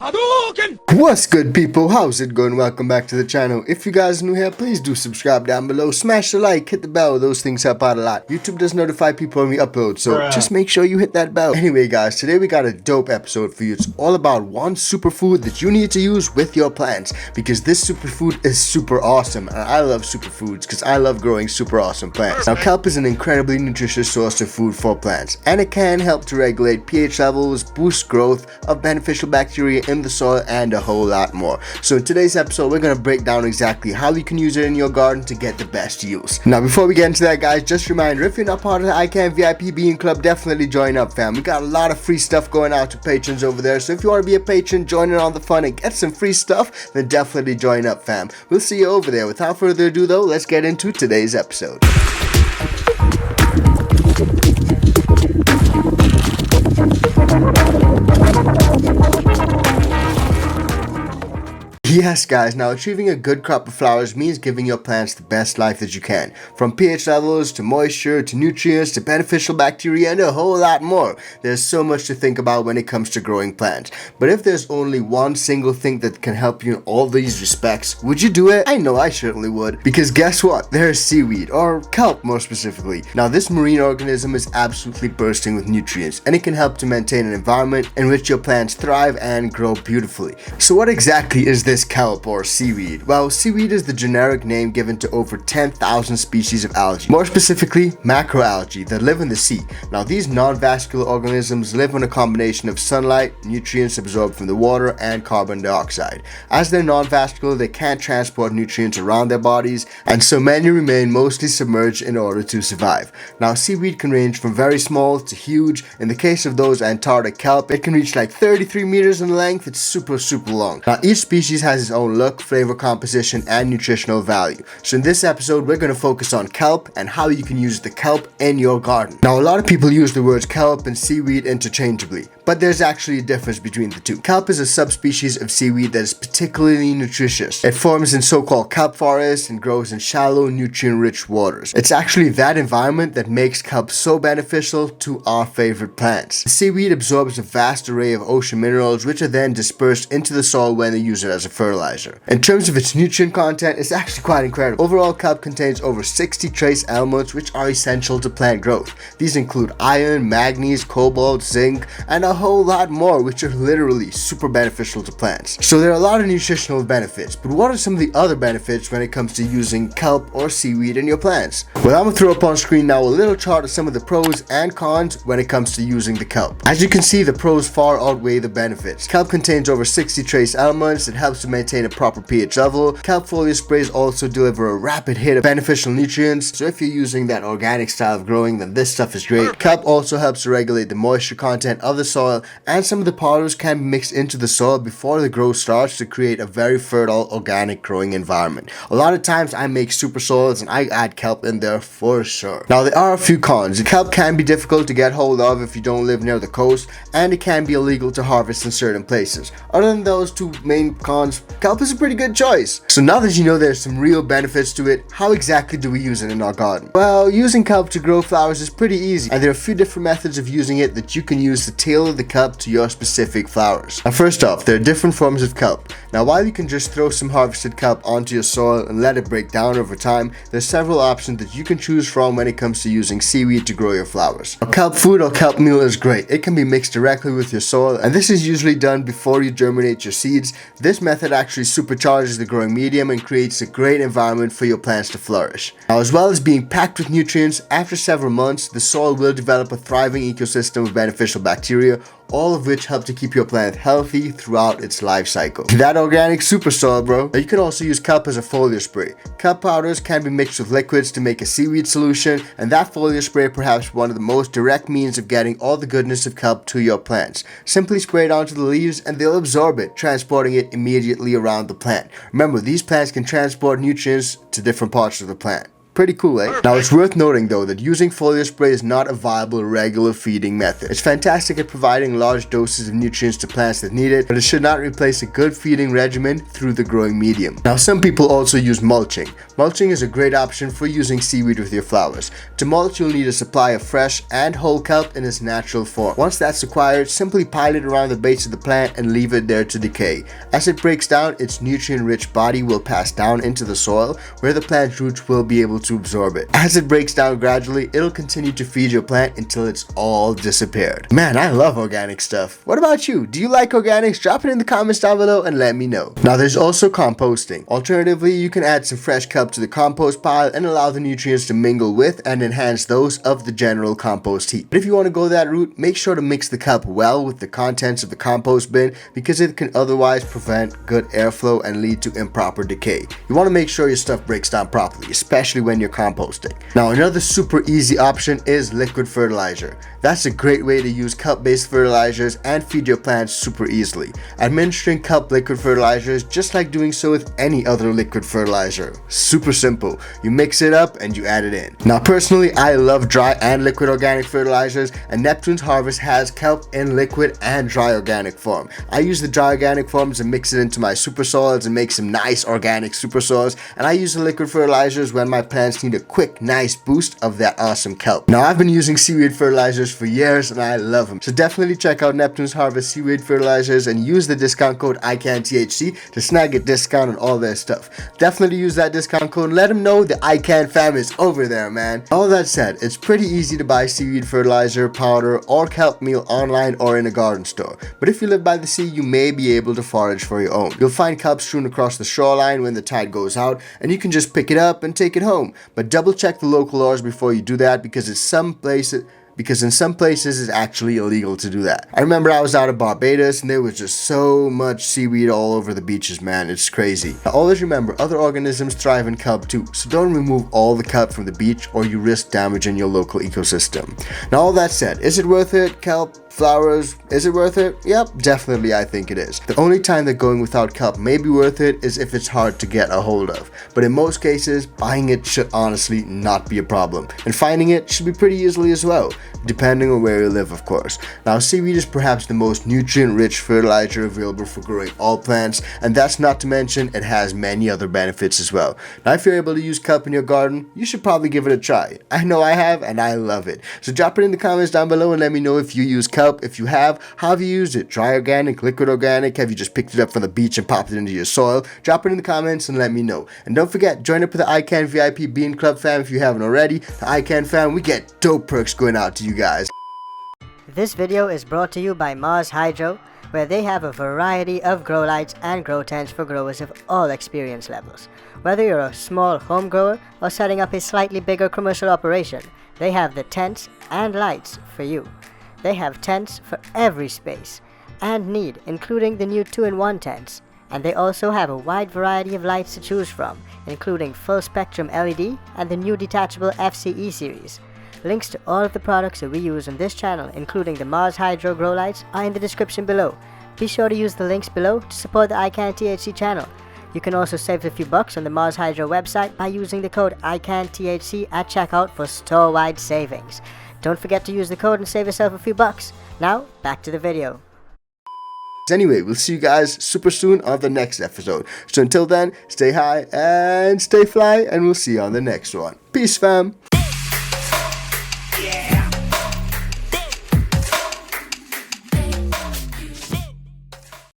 What's good, people? How's it going? Welcome back to the channel. If you guys are new here, please do subscribe down below, smash the like, hit the bell. Those things help out a lot. YouTube does notify people when we upload, so just make sure you hit that bell. Anyway guys, today we got a dope episode for you. It's all about one superfood that you need to use with your plants, because this superfood is super awesome, and I love superfoods because I love growing super awesome plants. Now, kelp is an incredibly nutritious source of food for plants, and it can help to regulate pH levels, boost growth of beneficial bacteria in the soil, and a whole lot more. So in today's episode, we're going to break down exactly how you can use it in your garden to get the best use. Now, before we get into that, guys, just a reminder, if you're not part of the ICANN VIP Being Club, definitely join up, fam. We got a lot of free stuff going out to patrons over there, so if you want to be a patron, join in on the fun and get some free stuff, then definitely join up, fam. We'll see you over there. Without further ado though, let's get into today's episode. Yes guys, now achieving a good crop of flowers means giving your plants the best life that you can. From pH levels, to moisture, to nutrients, to beneficial bacteria, and a whole lot more. There's so much to think about when it comes to growing plants. But if there's only one single thing that can help you in all these respects, would you do it? I know I certainly would. Because guess what? There's seaweed, or kelp more specifically. Now this marine organism is absolutely bursting with nutrients, and it can help to maintain an environment in which your plants thrive and grow beautifully. So what exactly is this kelp or seaweed? Well, seaweed is the generic name given to over 10,000 species of algae, more specifically macroalgae that live in the sea. Now these non-vascular organisms live on a combination of sunlight, nutrients absorbed from the water, and carbon dioxide. As they're non-vascular, they can't transport nutrients around their bodies, and so many remain mostly submerged in order to survive. Now seaweed can range from very small to huge. In the case of those Antarctic kelp, it can reach like 33 meters in length. It's super long. Now each species has its own look, flavor, composition, and nutritional value. So in this episode, we're going to focus on kelp and how you can use the kelp in your garden. Now a lot of people use the words kelp and seaweed interchangeably, but there's actually a difference between the two. Kelp is a subspecies of seaweed that is particularly nutritious. It forms in so-called kelp forests and grows in shallow, nutrient-rich waters. It's actually that environment that makes kelp so beneficial to our favorite plants. Seaweed absorbs a vast array of ocean minerals, which are then dispersed into the soil when they use it as a fertilizer. In terms of its nutrient content, it's actually quite incredible. Overall, kelp contains over 60 trace elements which are essential to plant growth. These include iron, manganese, cobalt, zinc, and a whole lot more, which are literally super beneficial to plants. So there are a lot of nutritional benefits, but what are some of the other benefits when it comes to using kelp or seaweed in your plants? Well, I'm gonna throw up on screen now a little chart of some of the pros and cons when it comes to using the kelp. As you can see, the pros far outweigh the benefits. Kelp contains over 60 trace elements. It helps to maintain a proper pH level. Kelp foliar sprays also deliver a rapid hit of beneficial nutrients, so if you're using that organic style of growing, then this stuff is great. Kelp also helps to regulate the moisture content of the soil, and some of the powders can be mixed into the soil before the growth starts to create a very fertile organic growing environment. A lot of times I make super soils and I add kelp in there for sure. Now there are a few cons. Kelp can be difficult to get hold of if you don't live near the coast, and it can be illegal to harvest in certain places. Other than those two main cons, kelp is a pretty good choice. So now that you know there's some real benefits to it, how exactly do we use it in our garden? Well, using kelp to grow flowers is pretty easy, and there are a few different methods of using it that you can use to tailor the kelp to your specific flowers. Now first off, there are different forms of kelp. Now while you can just throw some harvested kelp onto your soil and let it break down over time, there's several options that you can choose from when it comes to using seaweed to grow your flowers. Now, kelp food or kelp meal is great. It can be mixed directly with your soil, and this is usually done before you germinate your seeds. This method actually supercharges the growing medium and creates a great environment for your plants to flourish. Now, as well as being packed with nutrients, after several months, the soil will develop a thriving ecosystem of beneficial bacteria, all of which help to keep your plant healthy throughout its life cycle. That organic super soil, bro. Now, you can also use kelp as a foliar spray. Kelp powders can be mixed with liquids to make a seaweed solution, and that foliar spray perhaps one of the most direct means of getting all the goodness of kelp to your plants. Simply spray it onto the leaves and they'll absorb it, transporting it immediately around the plant. Remember, these plants can transport nutrients to different parts of the plant. Pretty cool, eh? Now, it's worth noting though that using foliar spray is not a viable regular feeding method. It's fantastic at providing large doses of nutrients to plants that need it, but it should not replace a good feeding regimen through the growing medium. Now, some people also use mulching. Mulching is a great option for using seaweed with your flowers. To mulch, you'll need a supply of fresh and whole kelp in its natural form. Once that's acquired, simply pile it around the base of the plant and leave it there to decay. As it breaks down, its nutrient-rich body will pass down into the soil, where the plant's roots will be able to absorb it. As it breaks down gradually, it'll continue to feed your plant until it's all disappeared. Man, I love organic stuff. What about you? Do you like organics? Drop it in the comments down below and let me know. Now, there's also composting. Alternatively, you can add some fresh kelp to the compost pile and allow the nutrients to mingle with and enhance those of the general compost heap. But if you want to go that route, make sure to mix the kelp well with the contents of the compost bin, because it can otherwise prevent good airflow and lead to improper decay. You want to make sure your stuff breaks down properly, especially when you're composting. Now, another super easy option is liquid fertilizer. That's a great way to use kelp-based fertilizers and feed your plants super easily. Administering kelp liquid fertilizer is just like doing so with any other liquid fertilizer. Super simple. You mix it up and you add it in. Now, personally, I love dry and liquid organic fertilizers, and Neptune's Harvest has kelp in liquid and dry organic form. I use the dry organic forms and mix it into my super soils and make some nice organic super soils, and I use the liquid fertilizers when my plants need a quick, nice boost of that awesome kelp. Now, I've been using seaweed fertilizers for years and I love them. So definitely check out Neptune's Harvest seaweed fertilizers and use the discount code ICANTHC to snag a discount on all their stuff. Definitely use that discount code and let them know the ICAN fam is over there, man. All that said, it's pretty easy to buy seaweed fertilizer, powder, or kelp meal online or in a garden store. But if you live by the sea, you may be able to forage for your own. You'll find kelp strewn across the shoreline when the tide goes out, and you can just pick it up and take it home. But double check the local laws before you do that, because in some places it's actually illegal to do that. I remember I was out of Barbados and there was just so much seaweed all over the beaches, man. It's crazy. Now, always remember, other organisms thrive in kelp too, so don't remove all the kelp from the beach or you risk damaging your local ecosystem. Now, all that said, is it worth it? Kelp, flowers, is it worth it? Yep, definitely I think it is. The only time that going without kelp may be worth it is if it's hard to get a hold of. But in most cases, buying it should honestly not be a problem. And finding it should be pretty easily as well, depending on where you live, of course. Now, seaweed is perhaps the most nutrient-rich fertilizer available for growing all plants, and that's not to mention it has many other benefits as well. Now, if you're able to use kelp in your garden, you should probably give it a try. I know I have, and I love it. So drop it in the comments down below and let me know if you use kelp. If you have, how have you used it? Dry organic, liquid organic? Have you just picked it up from the beach and popped it into your soil? Drop it in the comments and let me know. And don't forget, join up with the ICAN VIP Bean Club fam if you haven't already. The ICAN fam, we get dope perks going out to you guys. This video is brought to you by Mars Hydro, where they have a variety of grow lights and grow tents for growers of all experience levels. Whether you're a small home grower or setting up a slightly bigger commercial operation, they have the tents and lights for you. They have tents for every space and need, including the new 2-in-1 tents. And they also have a wide variety of lights to choose from, including full spectrum LED and the new detachable FCE series. Links to all of the products that we use on this channel, including the Mars Hydro grow lights, are in the description below. Be sure to use the links below to support the ICANTHC channel. You can also save a few bucks on the Mars Hydro website by using the code ICANTHC at checkout for store-wide savings. Don't forget to use the code and save yourself a few bucks. Now, back to the video. Anyway, we'll see you guys super soon on the next episode. So until then, stay high and stay fly, and we'll see you on the next one. Peace, fam.